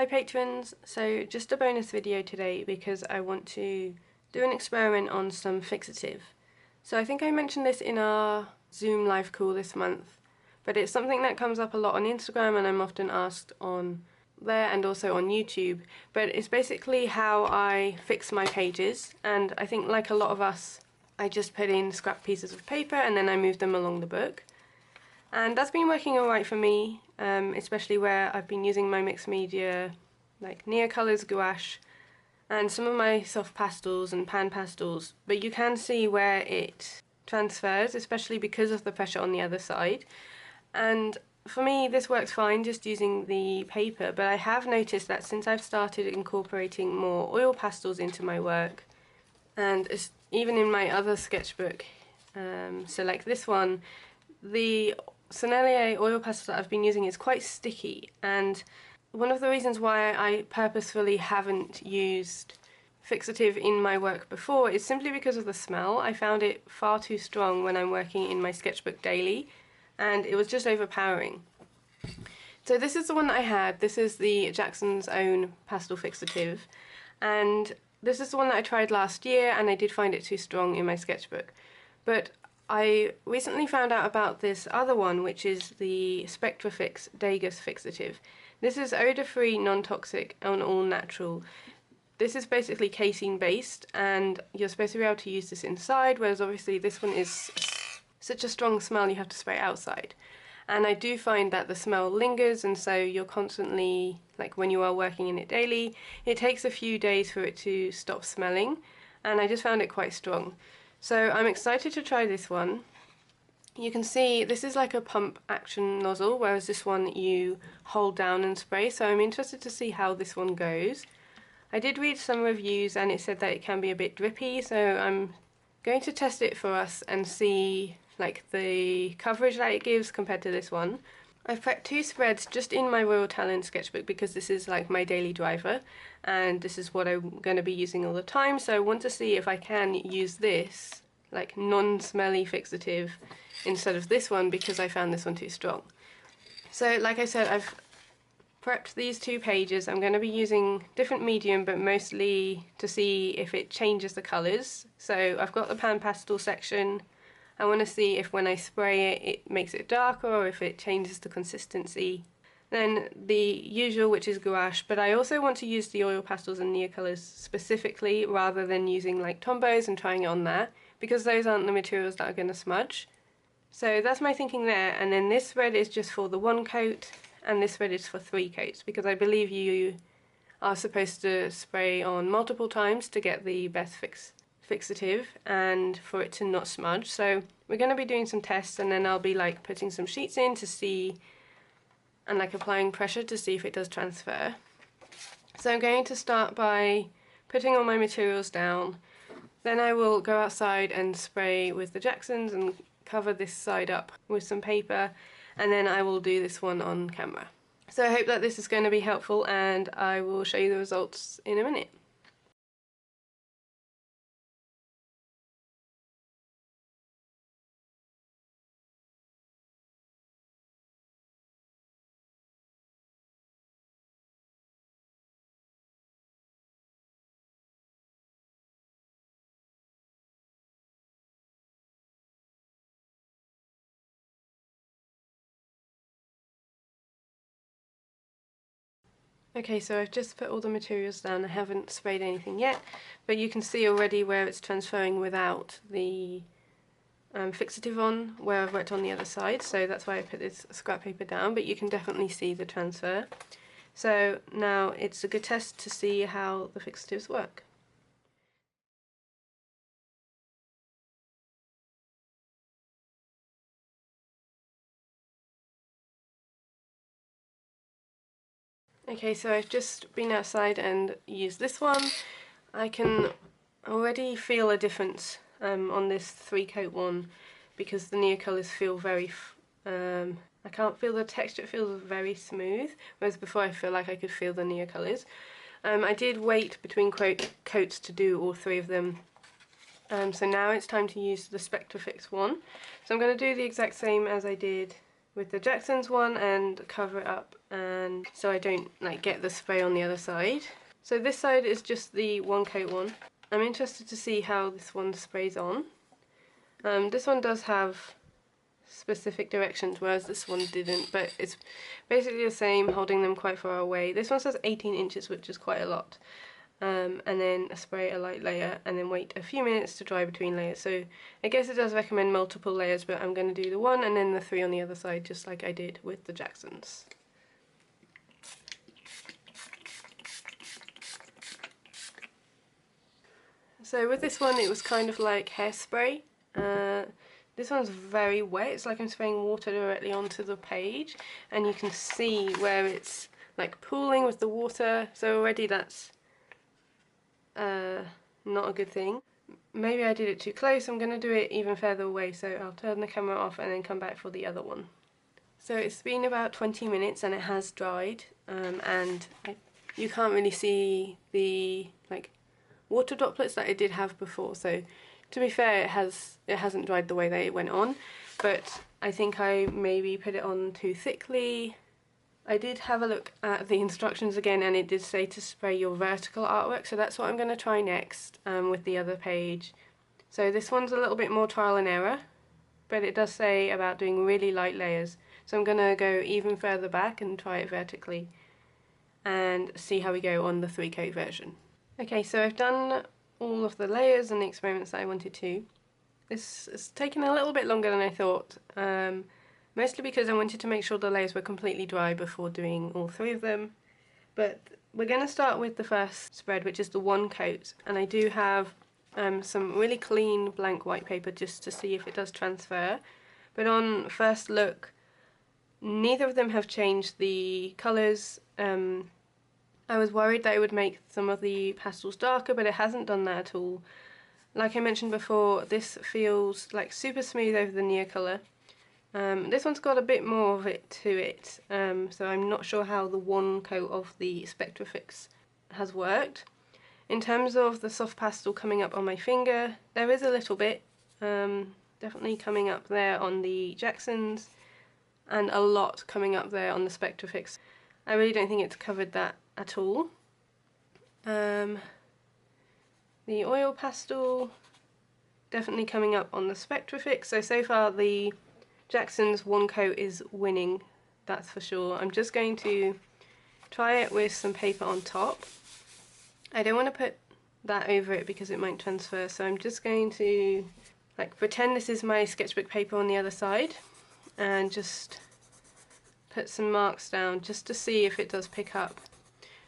Hi patrons! So just a bonus video today because I want to do an experiment on some fixative. So I think I mentioned this in our Zoom live call this month, but it's something that comes up a lot on Instagram and I'm often asked on there and also on YouTube. But it's basically how I fix my pages, and I think like a lot of us, I just put in scrap pieces of paper and then I move them along the book. And that's been working alright for me, especially where I've been using my mixed media like Neocolors, gouache, and some of my soft pastels and pan pastels, but you can see where it transfers, especially because of the pressure on the other side. And for me this works fine just using the paper, but I have noticed that since I've started incorporating more oil pastels into my work, and even in my other sketchbook, so like this one, the Sennelier oil pastel that I've been using is quite sticky, and one of the reasons why I purposefully haven't used fixative in my work before is simply because of the smell. I found it far too strong when I'm working in my sketchbook daily, and it was just overpowering. So this is the one that I had. This is the Jackson's Own pastel fixative, and this is the one that I tried last year, and I did find it too strong in my sketchbook. But I recently found out about this other one, which is the Spectrafix Degas fixative. This is odor-free, non-toxic, and all-natural. This is basically casein based, and you're supposed to be able to use this inside, whereas obviously this one is such a strong smell you have to spray outside. And I do find that the smell lingers, and so you're constantly, like when you are working in it daily, it takes a few days for it to stop smelling, and I just found it quite strong. So I'm excited to try this one. You can see this is like a pump action nozzle, whereas this one you hold down and spray, so I'm interested to see how this one goes. I did read some reviews and it said that it can be a bit drippy, so I'm going to test it for us and see like the coverage that it gives compared to this one. I've prepped 2 spreads just in my Royal Talent sketchbook because this is like my daily driver and this is what I'm going to be using all the time, so I want to see if I can use this like non-smelly fixative instead of this one because I found this one too strong. So like I said, I've prepped these 2 pages. I'm going to be using different medium, but mostly to see if it changes the colours. So I've got the pan pastel section. I want to see if when I spray it, it makes it darker or if it changes the consistency. Then the usual, which is gouache, but I also want to use the oil pastels and Neocolors specifically rather than using like Tombows and trying it on there, because those aren't the materials that are going to smudge. So that's my thinking there, and then this spread is just for the 1 coat, and this spread is for 3 coats, because I believe you are supposed to spray on multiple times to get the best fixative and for it to not smudge. So we're going to be doing some tests, and then I'll be like putting some sheets in to see, and like applying pressure to see if it does transfer. So I'm going to start by putting all my materials down, then I will go outside and spray with the Jacksons and cover this side up with some paper, and then I will do this one on camera. So I hope that this is going to be helpful, and I will show you the results in a minute. Okay, so I've just put all the materials down. I haven't sprayed anything yet, but you can see already where it's transferring without the fixative on, where I've worked on the other side, so that's why I put this scrap paper down, but you can definitely see the transfer. So now it's a good test to see how the fixatives work. Okay, so I've just been outside and used this one. I can already feel a difference on this 3 coat one because the Neocolors feel very, I can't feel the texture, it feels very smooth, whereas before I feel like I could feel the Neocolors. I did wait between coats to do all 3 of them, so now it's time to use the Spectrafix one. So I'm going to do the exact same as I did with the Jackson's one and cover it up, and so I don't like get the spray on the other side. So this side is just the one coat one. I'm interested to see how this one sprays on. This one does have specific directions, whereas this one didn't, but it's basically the same, holding them quite far away. This one says 18 inches, which is quite a lot. And then spray a light layer and then wait a few minutes to dry between layers. So I guess it does recommend multiple layers, but I'm going to do the one and then the three on the other side, just like I did with the Jacksons. So with this one, it was kind of like hairspray. This one's very wet. It's like I'm spraying water directly onto the page, and you can see where it's like pooling with the water. So already that's not a good thing. Maybe I did it too close. I'm going to do it even further away, so I'll turn the camera off and then come back for the other one. So it's been about 20 minutes and it has dried, and you can't really see the like water droplets that it did have before. So to be fair, it hasn't dried the way that it went on, but I think I maybe put it on too thickly. I did have a look at the instructions again, and it did say to spray your vertical artwork, so that's what I'm going to try next with the other page. So this one's a little bit more trial and error, but it does say about doing really light layers. So I'm going to go even further back and try it vertically and see how we go on the 3-coat version. Okay, so I've done all of the layers and the experiments that I wanted to. This has taken a little bit longer than I thought. Mostly because I wanted to make sure the layers were completely dry before doing all 3 of them. But we're going to start with the first spread, which is the 1 coat, and I do have some really clean blank white paper just to see if it does transfer. But on first look, neither of them have changed the colours. I was worried that it would make some of the pastels darker, but it hasn't done that at all. Like I mentioned before, this feels like super smooth over the near colour. This one's got a bit more of it to it, so I'm not sure how the 1 coat of the Fix has worked. In terms of the soft pastel coming up on my finger, there is a little bit, definitely coming up there on the Jacksons, and a lot coming up there on the Fix. I really don't think it's covered that at all. The oil pastel, definitely coming up on the Fix, so far the Jackson's 1 coat is winning, that's for sure. I'm just going to try it with some paper on top. I don't want to put that over it because it might transfer, so I'm just going to like pretend this is my sketchbook paper on the other side and just put some marks down just to see if it does pick up.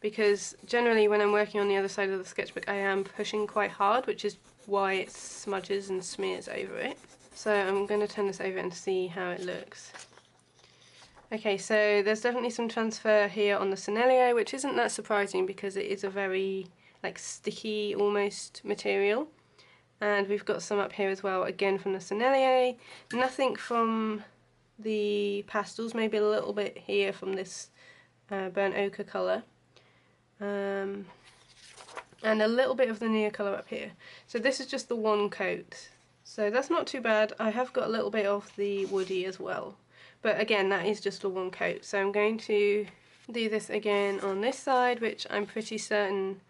Because generally when I'm working on the other side of the sketchbook I am pushing quite hard, which is why it smudges and smears over it. So I'm going to turn this over and see how it looks. Okay, so there's definitely some transfer here on the Sennelier, which isn't that surprising because it is a very like sticky almost material. And we've got some up here as well, again from the Sennelier. Nothing from the pastels, maybe a little bit here from this burnt ochre colour. And a little bit of the near colour up here. So this is just the 1 coat. So that's not too bad. I have got a little bit of the woody as well. But again, that is just a 1 coat. So I'm going to do this again on this side, which I'm pretty certain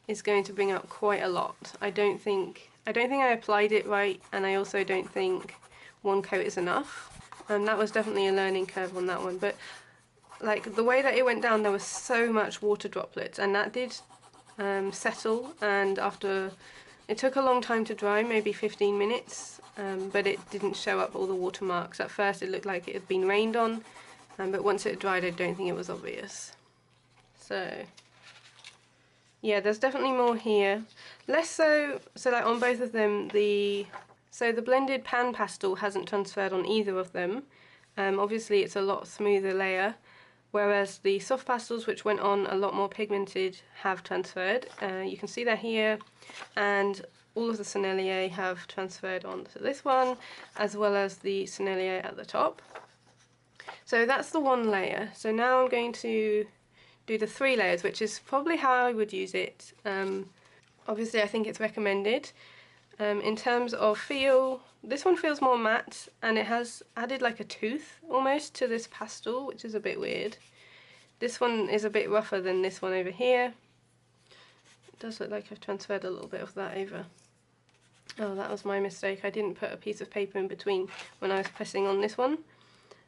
is going to bring up quite a lot. I don't think I applied it right, and I also don't think 1 coat is enough. And that was definitely a learning curve on that one. But like the way that it went down, there was so much water droplets, and that did settle, and after it took a long time to dry, maybe 15 minutes, but it didn't show up all the watermarks. At first it looked like it had been rained on, but once it dried I don't think it was obvious. So yeah, there's definitely more here. Less so like on both of them, the blended pan pastel hasn't transferred on either of them. Obviously it's a lot smoother layer, whereas the soft pastels, which went on a lot more pigmented, have transferred. You can see that here, and all of the Sennelier have transferred onto this one, as well as the Sennelier at the top. So that's the 1 layer. So now I'm going to do the 3 layers, which is probably how I would use it. Obviously I think it's recommended. In terms of feel, this one feels more matte, and it has added like a tooth almost to this pastel, which is a bit weird. This one is a bit rougher than this one over here. It does look like I've transferred a little bit of that over. Oh, that was my mistake. I didn't put a piece of paper in between when I was pressing on this one.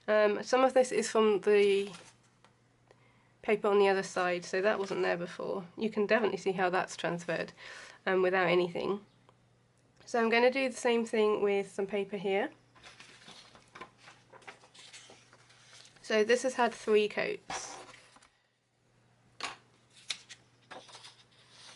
Some of this is from the paper on the other side, so that wasn't there before. You can definitely see how that's transferred without anything. So I'm going to do the same thing with some paper here. So this has had 3 coats.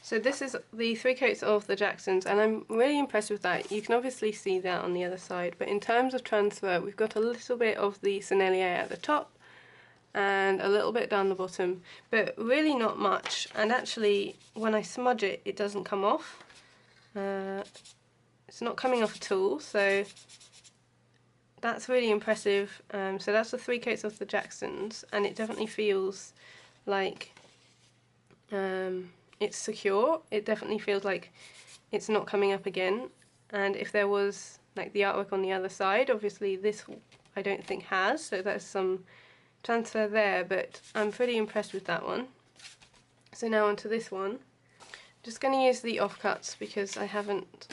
So this is the 3 coats of the Jacksons, and I'm really impressed with that. You can obviously see that on the other side, but in terms of transfer, we've got a little bit of the Sennelier at the top and a little bit down the bottom, but really not much. And actually, when I smudge it, it doesn't come off. It's not coming off at all, so that's really impressive. So that's the 3 coats of the Jacksons, and it definitely feels like it's secure. It definitely feels like it's not coming up again. And if there was like the artwork on the other side, obviously this I don't think has, so there's some transfer there, but I'm pretty impressed with that one. So now onto this one. Just going to use the offcuts because I haven't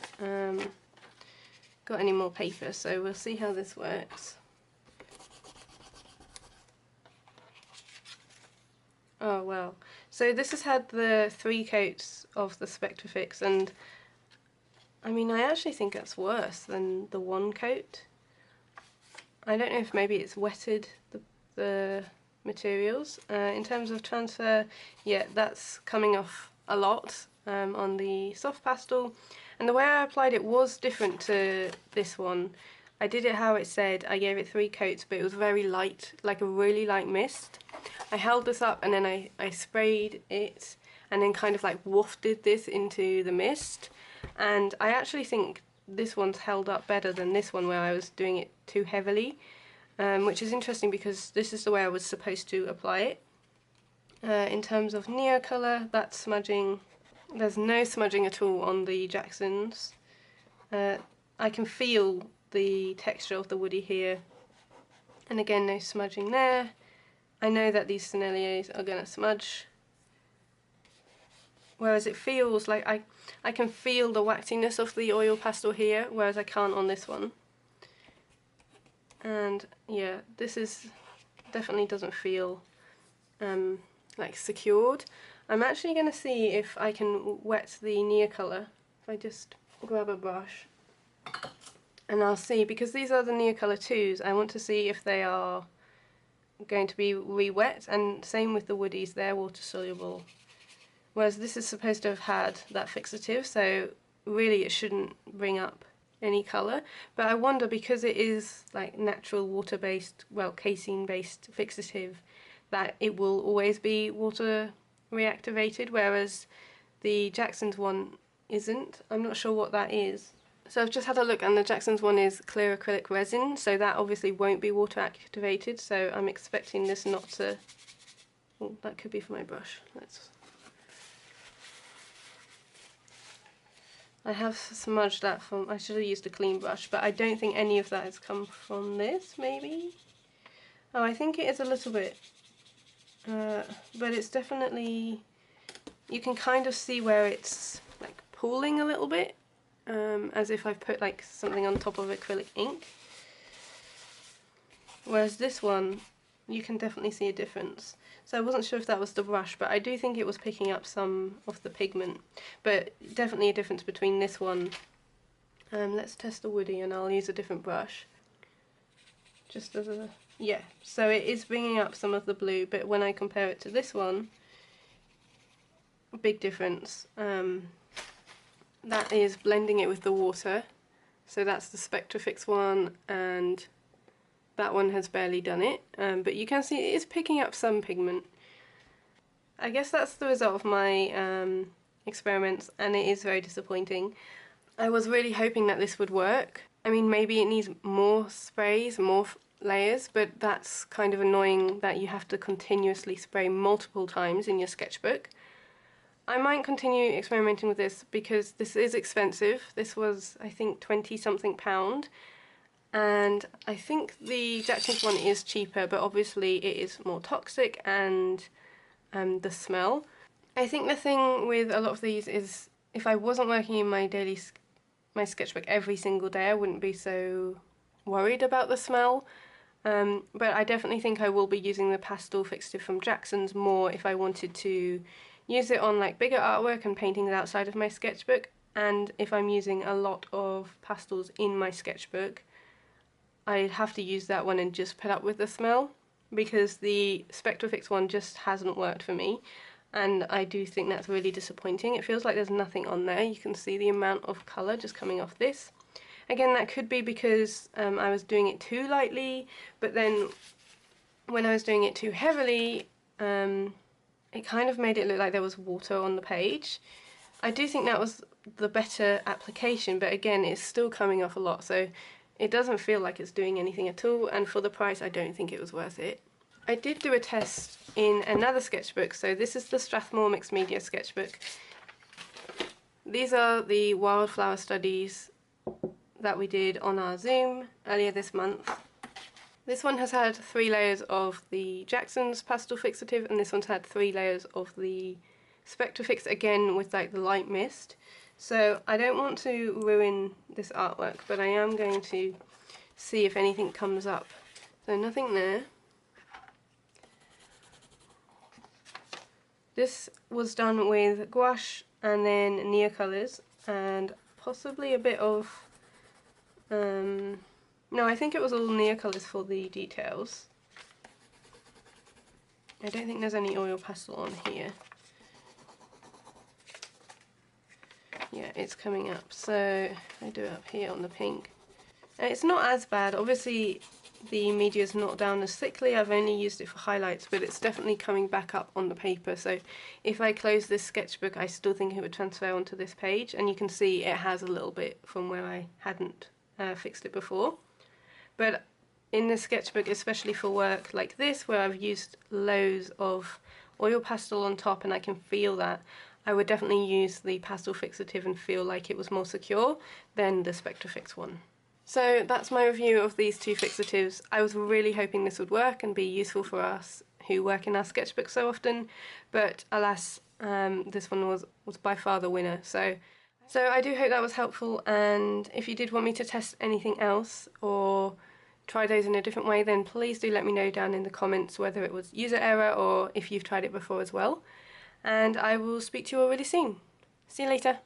got any more paper, so we'll see how this works. Oh well, so this has had the 3 coats of the Spectrafix, and I mean, I actually think that's worse than the 1 coat. I don't know if maybe it's wetted the materials. In terms of transfer, yeah, that's coming off a lot on the soft pastel, and the way I applied it was different to this one. I did it how it said. I gave it 3 coats, but it was very light, like a really light mist. I held this up and then I sprayed it and then kind of like wafted this into the mist, and I actually think this one's held up better than this one where I was doing it too heavily, which is interesting because this is the way I was supposed to apply it. In terms of Neo colour, that's smudging. There's no smudging at all on the Jacksons. I can feel the texture of the woody here, and again no smudging there. I know that these Senneliers are going to smudge, whereas it feels like I can feel the waxiness of the oil pastel here, whereas I can't on this one. And yeah, this is definitely doesn't feel like secured. I'm actually going to see if I can wet the Neo colour. If I just grab a brush, and I'll see, because these are the Neo colour 2s, I want to see if they are going to be re-wet, and same with the woodies, they're water soluble. Whereas this is supposed to have had that fixative, so really it shouldn't bring up any colour. But I wonder, because it is like natural water-based, well, casein-based fixative, that it will always be water reactivated, whereas the Jackson's one isn't. I'm not sure what that is. So I've just had a look, and the Jackson's one is clear acrylic resin, so that obviously won't be water activated, so I'm expecting this not to... Oh, that could be for my brush. I have smudged that from... I should have used a clean brush, but I don't think any of that has come from this, maybe? Oh, I think it is a little bit, but it's definitely... You can kind of see where it's like pooling a little bit. As if I've put like something on top of acrylic ink. Whereas this one, you can definitely see a difference. So I wasn't sure if that was the brush, but I do think it was picking up some of the pigment. But definitely a difference between this one. Let's test the woody, and I'll use a different brush. Just as a... yeah, so it is bringing up some of the blue, but when I compare it to this one, big difference. That is blending it with the water, so that's the Spectrafix one, and that one has barely done it, but you can see it is picking up some pigment. I guess that's the result of my experiments, and it is very disappointing. I was really hoping that this would work. I mean, maybe it needs more sprays, more layers, but that's kind of annoying that you have to continuously spray multiple times in your sketchbook. I might continue experimenting with this because this is expensive. This was, I think, 20 something pound. And I think the Jackson's one is cheaper, but obviously it is more toxic, and the smell. I think the thing with a lot of these is if I wasn't working in my sketchbook every single day, I wouldn't be so worried about the smell. But I definitely think I will be using the pastel fixative from Jackson's more if I wanted to use it on like bigger artwork and paintings outside of my sketchbook. And if I'm using a lot of pastels in my sketchbook, I'd have to use that one and just put up with the smell, because the Spectrafix one just hasn't worked for me, and I do think that's really disappointing. It feels like there's nothing on there. You can see the amount of colour just coming off this. Again, that could be because I was doing it too lightly, but then when I was doing it too heavily, it kind of made it look like there was water on the page. I do think that was the better application, but again, it's still coming off a lot, so it doesn't feel like it's doing anything at all, and for the price I don't think it was worth it. I did do a test in another sketchbook, so this is the Strathmore Mixed Media sketchbook. These are the wildflower studies that we did on our Zoom earlier this month. This one has had 3 layers of the Jackson's pastel fixative, and this one's had 3 layers of the Spectrafix, again with like the light mist. So I don't want to ruin this artwork, but I am going to see if anything comes up. So nothing there. This was done with gouache and then Neocolors and possibly a bit of, no, I think it was all Neocolors for the details. I don't think there's any oil pastel on here. Yeah, it's coming up, so I do it up here on the pink. It's not as bad. Obviously the media is not down as thickly. I've only used it for highlights, but it's definitely coming back up on the paper, so if I close this sketchbook I still think it would transfer onto this page, and you can see it has a little bit from where I hadn't fixed it before. But in this sketchbook, especially for work like this where I've used loads of oil pastel on top and I can feel that, I would definitely use the pastel fixative and feel like it was more secure than the Spectrafix one. So that's my review of these 2 fixatives. I was really hoping this would work and be useful for us who work in our sketchbook so often, but alas, this one was by far the winner. So I do hope that was helpful, and if you did want me to test anything else or try those in a different way, then please do let me know down in the comments whether it was user error or if you've tried it before as well. And I will speak to you all really soon. See you later.